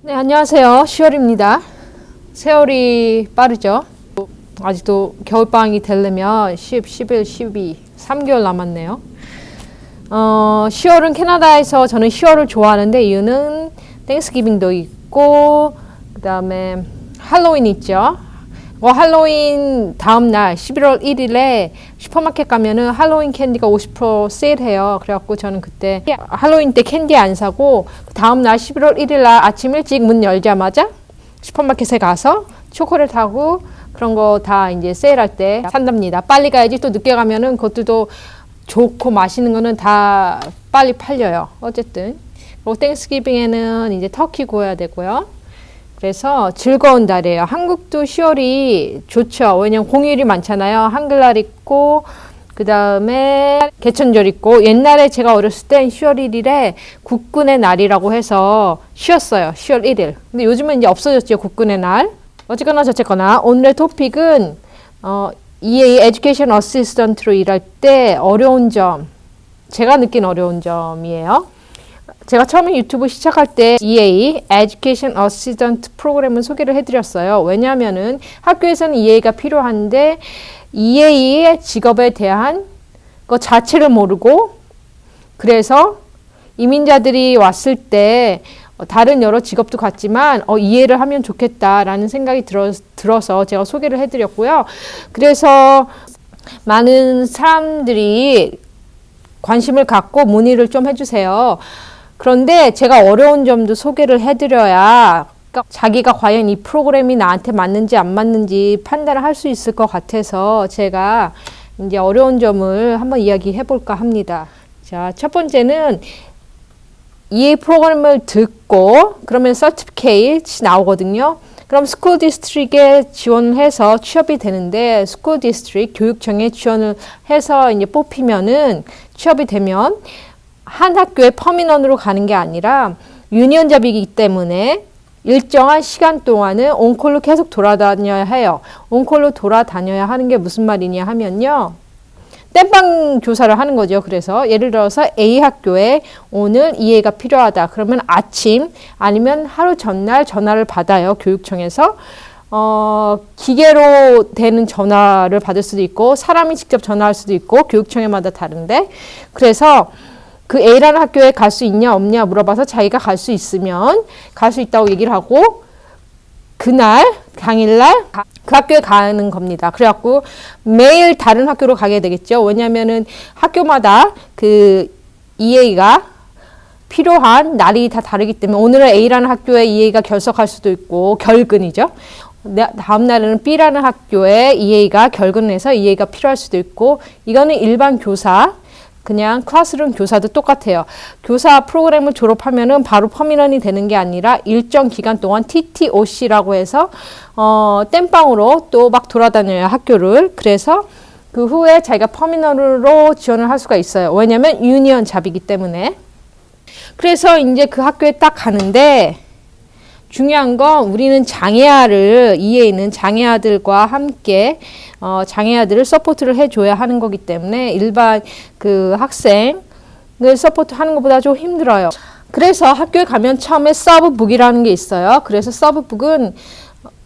네, 안녕하세요. 10월입니다. 세월이 빠르죠? 아직도 겨울방학이 되려면 10, 11, 12, 3개월 남았네요. 10월은 캐나다에서 저는 10월을 좋아하는데 이유는 땡스기빙도 있고 그 다음에 할로윈 있죠. 할로윈 다음날 11월 1일에 슈퍼마켓 가면은 할로윈 캔디가 50% 세일해요. 그래갖고 저는 그때 할로윈 때 캔디 안 사고 다음날 11월 1일날 아침 일찍 문 열자마자 슈퍼마켓에 가서 초콜릿하고 그런 거 다 이제 세일할 때 산답니다. 빨리 가야지 또 늦게 가면은 그것도 좋고 맛있는 거는 다 빨리 팔려요. 어쨌든 그리고 땡스기빙에는 이제 터키 구워야 되고요. 그래서 즐거운 달이에요. 한국도 10월이 좋죠. 왜냐면 공휴일이 많잖아요. 한글날 있고 그 다음에 개천절 있고 옛날에 제가 어렸을 땐 10월 1일에 국군의 날이라고 해서 쉬었어요. 10월 1일. 근데 요즘은 이제 없어졌죠. 국군의 날. 어쨌거나 저쨌거나 오늘의 토픽은 EA Education Assistant로 일할 때 어려운 점, 제가 느낀 어려운 점이에요. 제가 처음에 유튜브 시작할 때 EA, Education Assistant 프로그램을 소개를 해드렸어요. 왜냐하면은 학교에서는 EA가 필요한데 EA의 직업에 대한 것 자체를 모르고 그래서 이민자들이 왔을 때 다른 여러 직업도 같지만 EA를 하면 좋겠다라는 생각이 들어서 제가 소개를 해드렸고요. 그래서 많은 사람들이 관심을 갖고 문의를 좀 해주세요. 그런데 제가 어려운 점도 소개를 해드려야 자기가 과연 이 프로그램이 나한테 맞는지 안 맞는지 판단을 할 수 있을 것 같아서 제가 이제 어려운 점을 한번 이야기해 볼까 합니다. 자, 첫 번째는 EA 프로그램을 듣고 그러면 서티피케이트 나오거든요. 그럼 스쿨 디스트릭에 지원을 해서 취업이 되는데 스쿨 디스트릭 교육청에 지원을 해서 이제 뽑히면은 취업이 되면 한 학교에 퍼미넌으로 가는 게 아니라 유니언 잡이기 때문에 일정한 시간 동안은 온콜로 계속 돌아다녀야 해요. 온콜로 돌아다녀야 하는 게 무슨 말이냐 하면요. 땜빵 조사를 하는 거죠. 그래서 예를 들어서 A 학교에 오늘 EA가 필요하다. 그러면 아침 아니면 하루 전날 전화를 받아요. 교육청에서. 기계로 되는 전화를 받을 수도 있고 사람이 직접 전화할 수도 있고 교육청에마다 다른데 그래서 그 A라는 학교에 갈 수 있냐 없냐 물어봐서 자기가 갈 수 있으면 갈 수 있다고 얘기를 하고 그날 당일날 그 학교에 가는 겁니다. 그래갖고 매일 다른 학교로 가게 되겠죠. 왜냐면은 학교마다 그 EA가 필요한 날이 다 다르기 때문에 오늘은 A라는 학교에 EA가 결석할 수도 있고 결근이죠. 다음 날에는 B라는 학교에 EA가 결근을 해서 EA가 필요할 수도 있고 이거는 일반 교사 그냥 클래스룸 교사도 똑같아요. 교사 프로그램을 졸업하면은 바로 퍼미넌이 되는 게 아니라 일정 기간 동안 TTOC라고 해서 땜빵으로 또 막 돌아다녀요 학교를. 그래서 그 후에 자기가 퍼미넌으로 지원을 할 수가 있어요. 왜냐면 유니언 잡이기 때문에. 그래서 이제 그 학교에 딱 가는데 중요한 건 우리는 장애아를 EA에 있는 장애아들과 함께 장애아들을 서포트를 해줘야 하는 거기 때문에 일반 그 학생을 서포트 하는 것보다 좀 힘들어요. 그래서 학교에 가면 처음에 서브북이라는 게 있어요. 그래서 서브북은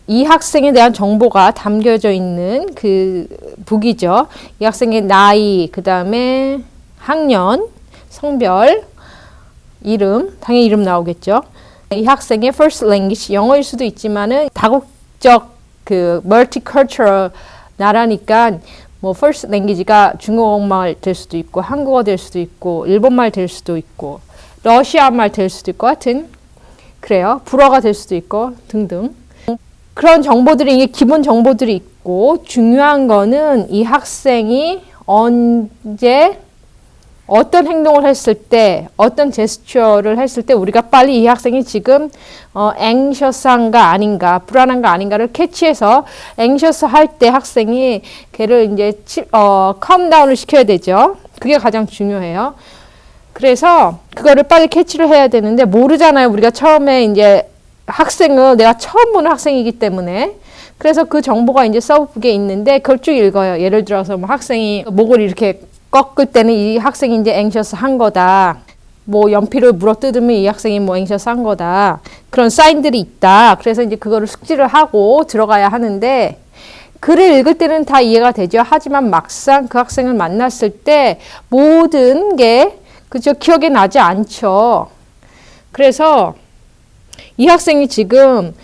이 학생에 대한 정보가 담겨져 있는 그 북이죠. 이 학생의 나이, 그 다음에 학년, 성별, 이름, 당연히 이름 나오겠죠. 이 학생의 first language, 영어일 수도 있지만은 다국적 그 multicultural 나라니까 뭐 first language가 중국말 될 수도 있고 한국어 될 수도 있고 일본말 될 수도 있고 러시아말 될 수도 있고 하여튼 그래요. 불어가 될 수도 있고 등등 그런 정보들이 이게 기본 정보들이 있고 중요한 거는 이 학생이 언제 어떤 행동을 했을 때, 어떤 제스처를 했을 때 우리가 빨리 이 학생이 지금 anxious한가 아닌가, 불안한가 아닌가를 캐치해서 anxious 할 때 학생이 걔를 이제 calm down을 시켜야 되죠. 그게 가장 중요해요. 그래서 그거를 빨리 캐치를 해야 되는데 모르잖아요. 우리가 처음에 이제 학생을 내가 처음 보는 학생이기 때문에 그래서 그 정보가 이제 서브북에 있는데 그걸 쭉 읽어요. 예를 들어서 뭐 학생이 목을 이렇게 꺾을 때는 이 학생이 이제 anxious 한 거다. 뭐 연필을 물어뜯으면 이 학생이 뭐 anxious 한 거다. 그런 사인들이 있다. 그래서 이제 그거를 숙지를 하고 들어가야 하는데 글을 읽을 때는 다 이해가 되죠. 하지만 막상 그 학생을 만났을 때 모든 게 그저 기억에 나지 않죠. 그래서 이 학생이 지금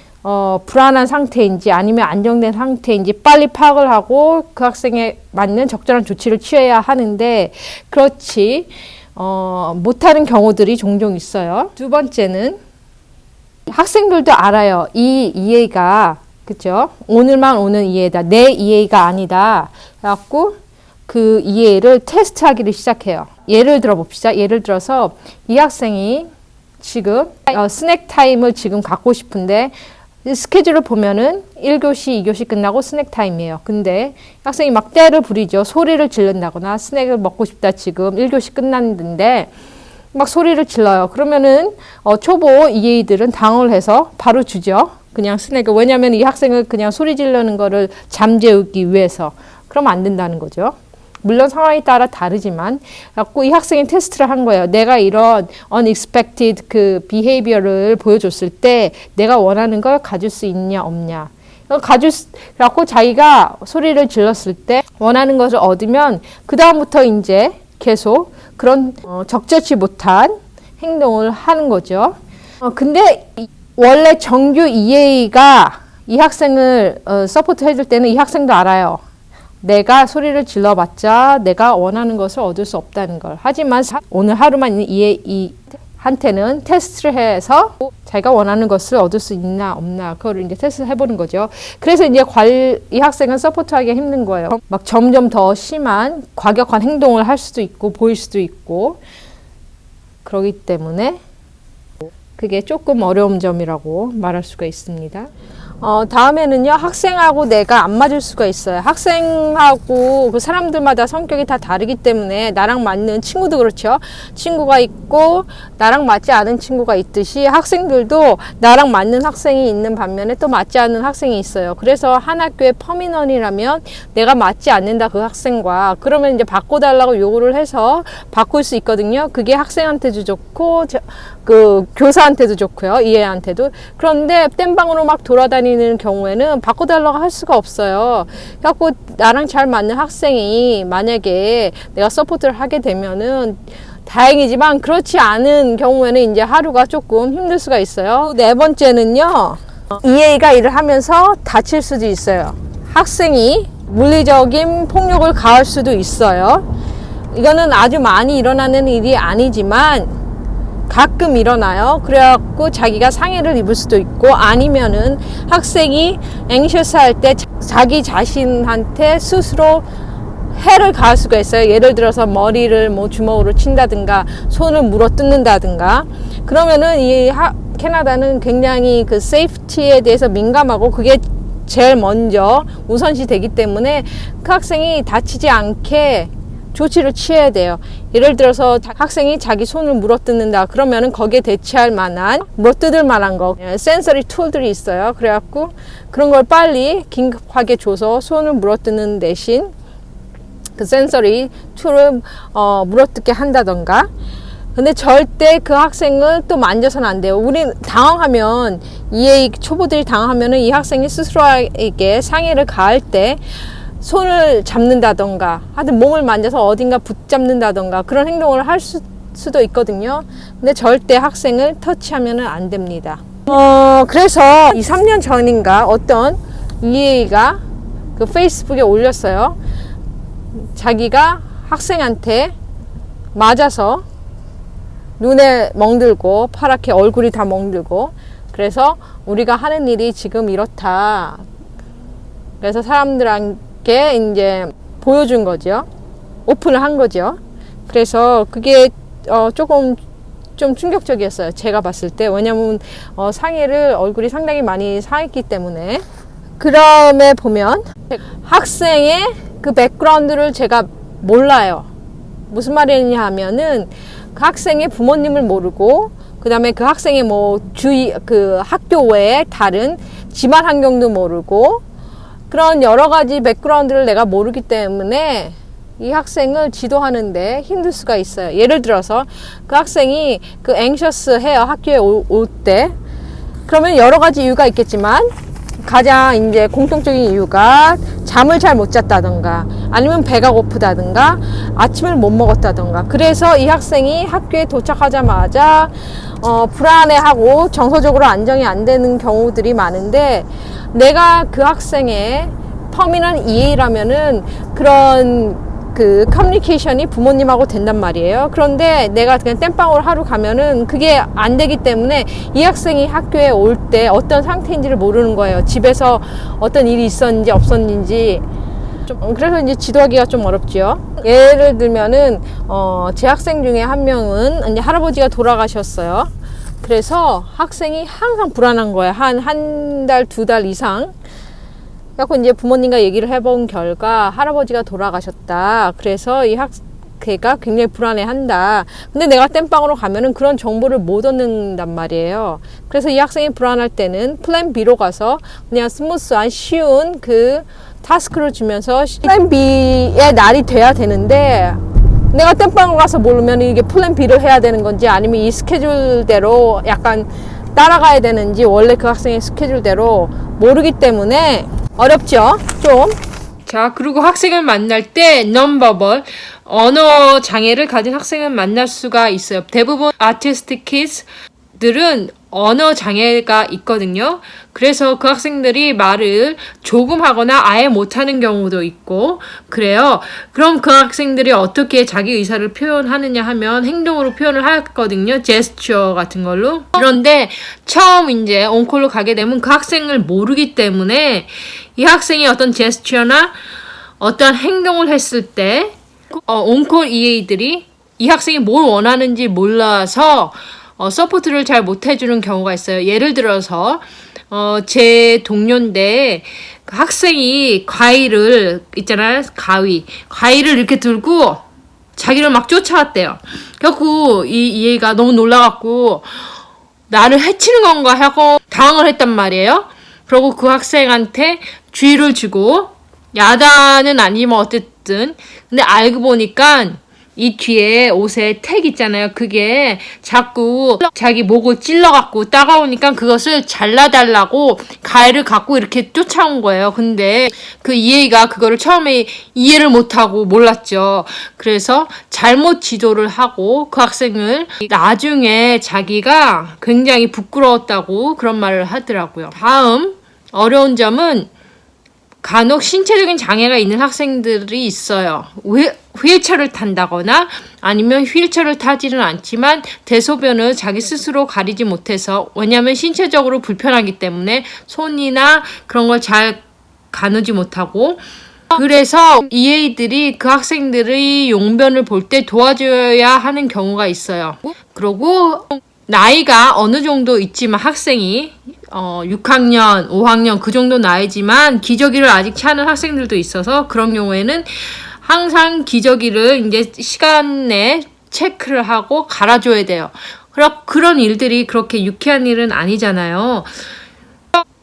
불안한 상태인지 아니면 안정된 상태인지 빨리 파악을 하고 그 학생에 맞는 적절한 조치를 취해야 하는데 그렇지 못하는 경우들이 종종 있어요. 두 번째는 학생들도 알아요. 이 이해가 그죠? 오늘만 오는 이해다. 내 이해가 아니다. 그래갖고 그 이해를 테스트하기를 시작해요. 예를 들어 봅시다. 예를 들어서 이 학생이 지금 스낵 타임을 지금 갖고 싶은데 스케줄을 보면은 1교시, 2교시 끝나고 스낵 타임이에요. 근데 학생이 막 떼를 부리죠. 소리를 지른다거나 스낵을 먹고 싶다 지금 1교시 끝났는데 막 소리를 질러요. 그러면은 초보 EA들은 당황을 해서 바로 주죠. 그냥 스낵을. 왜냐하면 이 학생을 그냥 소리 지르는 거를 잠재우기 위해서. 그러면 안 된다는 거죠. 물론 상황에 따라 다르지만 갖고 이 학생이 테스트를 한 거예요. 내가 이런 unexpected 그 behavior를 보여줬을 때 내가 원하는 걸 가질 수 있냐 없냐. 그래갖고 자기가 소리를 질렀을 때 원하는 것을 얻으면 그 다음부터 이제 계속 그런 적절치 못한 행동을 하는 거죠. 근데 원래 정규 EA가 이 학생을 서포트 해줄 때는 이 학생도 알아요. 내가 소리를 질러봤자 내가 원하는 것을 얻을 수 없다는 걸. 하지만 오늘 하루만 있는 EA한테는 테스트를 해서 자기가 원하는 것을 얻을 수 있나 없나 그거를 이제 테스트 해보는 거죠. 그래서 이제 이 학생은 서포트하기 힘든 거예요. 막 점점 더 심한 과격한 행동을 할 수도 있고 보일 수도 있고 그러기 때문에 그게 조금 어려운 점이라고 말할 수가 있습니다. 다음에는요, 학생하고 내가 안 맞을 수가 있어요. 학생하고 그 사람들마다 성격이 다 다르기 때문에 나랑 맞는 친구도 그렇죠. 친구가 있고 나랑 맞지 않은 친구가 있듯이 학생들도 나랑 맞는 학생이 있는 반면에 또 맞지 않는 학생이 있어요. 그래서 한 학교의 퍼미넌이라면 내가 맞지 않는다 그 학생과 그러면 이제 바꿔달라고 요구를 해서 바꿀 수 있거든요. 그게 학생한테도 좋고 그 교사한테도 좋고요. 이해한테도. 그런데 땜방으로 막 돌아다니는 경우에는 바꿔달라고 할 수가 없어요. 그래갖고 나랑 잘 맞는 학생이 만약에 내가 서포트를 하게 되면은 다행이지만 그렇지 않은 경우에는 이제 하루가 조금 힘들 수가 있어요. 네 번째는요. EA가 일을 하면서 다칠 수도 있어요. 학생이 물리적인 폭력을 가할 수도 있어요. 이거는 아주 많이 일어나는 일이 아니지만 가끔 일어나요. 그래갖고 자기가 상해를 입을 수도 있고 아니면은 학생이 anxious 할 때 자기 자신한테 스스로 해를 가할 수가 있어요. 예를 들어서 머리를 뭐 주먹으로 친다든가 손을 물어 뜯는다든가 그러면은 이 캐나다는 굉장히 그 세이프티에 대해서 민감하고 그게 제일 먼저 우선시 되기 때문에 그 학생이 다치지 않게 조치를 취해야 돼요. 예를 들어서 학생이 자기 손을 물어뜯는다 그러면은 거기에 대체할 만한 물어뜯을 만한 거 센서리 툴들이 있어요. 그래갖고 그런 걸 빨리 긴급하게 줘서 손을 물어뜯는 대신 그 센서리 툴을 물어뜯게 한다던가. 근데 절대 그 학생을 또 만져서는 안 돼요. 우리 당황하면 EA 초보들이 당황하면은 이 학생이 스스로에게 상해를 가할 때 손을 잡는다던가 하여튼 몸을 만져서 어딘가 붙잡는다던가 그런 행동을 할 수도 있거든요. 근데 절대 학생을 터치하면 안 됩니다. 그래서 2-3년 전인가 어떤 EA가 그 페이스북에 올렸어요. 자기가 학생한테 맞아서 눈에 멍들고 파랗게 얼굴이 다 멍들고 그래서 우리가 하는 일이 지금 이렇다. 그래서 사람들한테 이제 보여준 거죠. 오픈을 한 거죠. 그래서 그게 조금 좀 충격적이었어요. 제가 봤을 때. 왜냐면 상해를 얼굴이 상당히 많이 상했기 때문에. 그다음에 보면 학생의 그 백그라운드를 제가 몰라요. 무슨 말이냐 하면은 그 학생의 부모님을 모르고 그 다음에 그 학생의 뭐 그 학교 외에 다른 집안 환경도 모르고 그런 여러 가지 백그라운드를 내가 모르기 때문에 이 학생을 지도하는데 힘들 수가 있어요. 예를 들어서 그 학생이 그 anxious 해요. 학교에 올 때. 그러면 여러 가지 이유가 있겠지만 가장 이제 공통적인 이유가 잠을 잘 못 잤다던가 아니면 배가 고프다던가 아침을 못 먹었다던가 그래서 이 학생이 학교에 도착하자마자 불안해하고 정서적으로 안정이 안 되는 경우들이 많은데 내가 그 학생의 퍼미넌 EA라면은 그런 그 커뮤니케이션이 부모님하고 된단 말이에요. 그런데 내가 그냥 땜빵으로 하루 가면은 그게 안 되기 때문에 이 학생이 학교에 올 때 어떤 상태인지를 모르는 거예요. 집에서 어떤 일이 있었는지 없었는지 그래서 이제 지도하기가 좀 어렵죠. 예를 들면은 제 학생 중에 한 명은 이제 할아버지가 돌아가셨어요. 그래서 학생이 항상 불안한 거예요. 한 달, 2달 이상. 그래서 이제 부모님과 얘기를 해본 결과 할아버지가 돌아가셨다. 그래서 걔가 굉장히 불안해한다. 근데 내가 땜빵으로 가면은 그런 정보를 못 얻는단 말이에요. 그래서 이 학생이 불안할 때는 플랜 B로 가서 그냥 스무스한 쉬운 그 타스크를 주면서 플랜 B의 날이 돼야 되는데 내가 땜빵으로 가서 모르면 이게 플랜 B를 해야 되는 건지 아니면 이 스케줄대로 약간 따라가야 되는지 원래 그 학생의 스케줄대로 모르기 때문에 어렵죠, 좀. 자, 그리고 학생을 만날 때 non-verbal 언어 장애를 가진 학생을 만날 수가 있어요. 대부분 autistic kids들은 언어 장애가 있거든요. 그래서 그 학생들이 말을 조금 하거나 아예 못하는 경우도 있고 그래요. 그럼 그 학생들이 어떻게 자기 의사를 표현하느냐 하면 행동으로 표현을 하거든요. 제스처 같은 걸로. 그런데 처음 이제 온콜로 가게 되면 그 학생을 모르기 때문에 이 학생이 어떤 제스처나 어떤 행동을 했을 때 온콜 EA들이 이 학생이 뭘 원하는지 몰라서 서포트를 잘 못해주는 경우가 있어요. 예를 들어서 제 동료인데 그 학생이 과일을 있잖아요. 과일을 이렇게 들고 자기를 막 쫓아왔대요. 그래갖고 이 EA가 너무 놀라갖고 나를 해치는 건가 하고 당황을 했단 말이에요. 그리고 그 학생한테 쥐를 주고 야단은 아니면 어쨌든 근데 알고 보니까 이 뒤에 옷에 택 있잖아요. 그게 자꾸 자기 목을 찔러갖고 따가우니까 그것을 잘라달라고 가위를 갖고 이렇게 쫓아온 거예요. 근데 그 EA가 그거를 처음에 이해를 못하고 몰랐죠. 그래서 잘못 지도를 하고 그 학생을 나중에 자기가 굉장히 부끄러웠다고 그런 말을 하더라고요. 다음 어려운 점은 간혹 신체적인 장애가 있는 학생들이 있어요. 휠체어를 탄다거나 아니면 휠체어를 타지는 않지만 대소변을 자기 스스로 가리지 못해서 왜냐하면 신체적으로 불편하기 때문에 손이나 그런 걸 잘 가누지 못하고 그래서 EA들이 그 학생들의 용변을 볼 때 도와줘야 하는 경우가 있어요. 그리고 나이가 어느 정도 있지만 학생이 6학년, 5학년 그 정도 나이지만 기저귀를 아직 차는 학생들도 있어서 그런 경우에는 항상 기저귀를 이제 시간 내에 체크를 하고 갈아줘야 돼요. 그런 일들이 그렇게 유쾌한 일은 아니잖아요.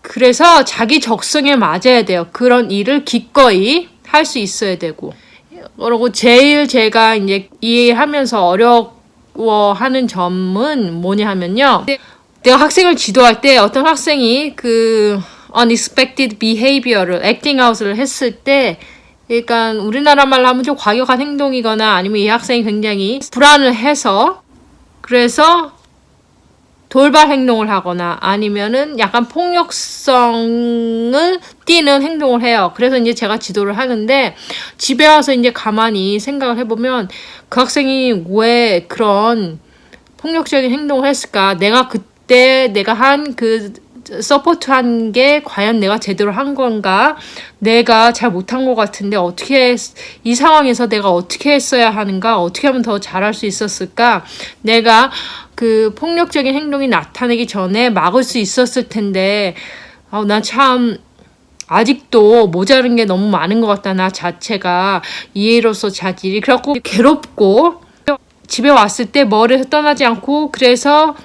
그래서 자기 적성에 맞아야 돼요. 그런 일을 기꺼이 할 수 있어야 되고. 그리고 제일 제가 이제 이해하면서 어려워하는 점은 뭐냐 하면요. 내가 학생을 지도할 때 어떤 학생이 그 unexpected behavior를 acting out을 했을 때 그러니까 우리나라 말로 하면 좀 과격한 행동이거나 아니면 이 학생이 굉장히 불안을 해서 그래서 돌발 행동을 하거나 아니면은 약간 폭력성을 띠는 행동을 해요. 그래서 이제 제가 지도를 하는데 집에 와서 이제 가만히 생각을 해보면 그 학생이 왜 그런 폭력적인 행동을 했을까? 내가 그때 내가 한 그 서포트한 게 과연 내가 제대로 한 건가? 내가 잘 못한 것 같은데 이 상황에서 내가 어떻게 했어야 하는가? 어떻게 하면 더 잘할 수 있었을까? 내가 그 폭력적인 행동이 나타나기 전에 막을 수 있었을 텐데 난 참 아직도 모자른 게 너무 많은 것 같다. 나 자체가 이해로서 자질이 그래갖고 괴롭고 집에 왔을 때 머리에서 떠나지 않고 그래서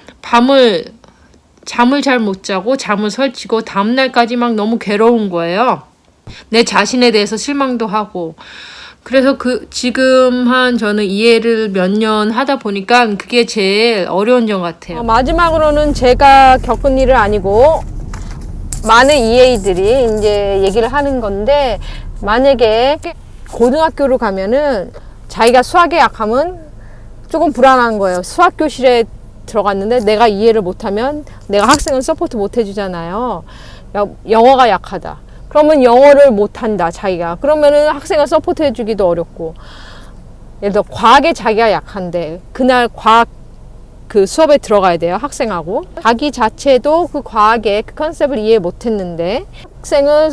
잠을 잘 못 자고 잠을 설치고 다음날까지 막 너무 괴로운 거예요. 내 자신에 대해서 실망도 하고 그래서 지금 저는 이해를 몇 년 하다 보니까 그게 제일 어려운 점 같아요. 마지막으로는 제가 겪은 일은 아니고 많은 EA들이 이제 얘기를 하는 건데, 만약에 고등학교를 가면은 자기가 수학에 약하면 조금 불안한 거예요. 수학 교실에 들어갔는데 내가 이해를 못하면 내가 학생을 서포트 못 해주잖아요. 영어가 약하다. 그러면 영어를 못한다, 자기가. 그러면은 학생을 서포트 해주기도 어렵고. 예를 들어, 과학에 자기가 약한데, 그날 과학 그 수업에 들어가야 돼요, 학생하고. 자기 자체도 그 과학의 그 컨셉을 이해 못 했는데, 학생을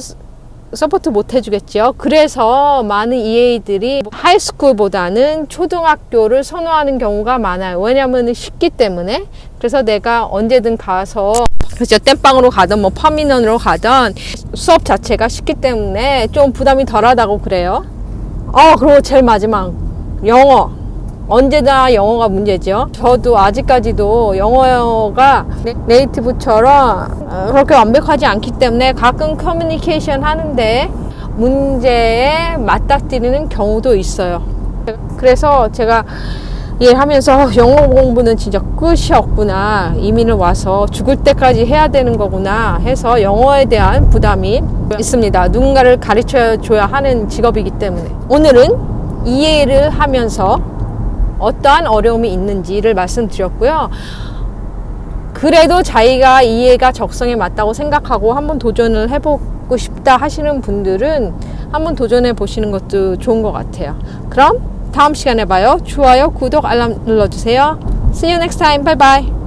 서포트 못 해주겠죠. 그래서 많은 EA들이 하이스쿨보다는 초등학교를 선호하는 경우가 많아요. 왜냐면 쉽기 때문에. 그래서 내가 언제든 가서 그렇죠. 땜빵으로 가든 뭐 파미넌으로 가든 수업 자체가 쉽기 때문에 좀 부담이 덜하다고 그래요. 그리고 제일 마지막 영어. 언제나 영어가 문제죠. 저도 아직까지도 영어가 네이티브처럼 그렇게 완벽하지 않기 때문에 가끔 커뮤니케이션 하는데 문제에 맞닥뜨리는 경우도 있어요. 그래서 제가 하면서 영어 공부는 진짜 끝이 없구나. 이민을 와서 죽을 때까지 해야 되는 거구나 해서 영어에 대한 부담이 있습니다. 누군가를 가르쳐 줘야 하는 직업이기 때문에. 오늘은 이해를 하면서 어떠한 어려움이 있는지를 말씀드렸고요. 그래도 자기가 이해가 적성에 맞다고 생각하고 한번 도전을 해보고 싶다 하시는 분들은 한번 도전해 보시는 것도 좋은 것 같아요. 그럼 다음 시간에 봐요. 좋아요, 구독, 알람 눌러주세요. See you next time. Bye bye.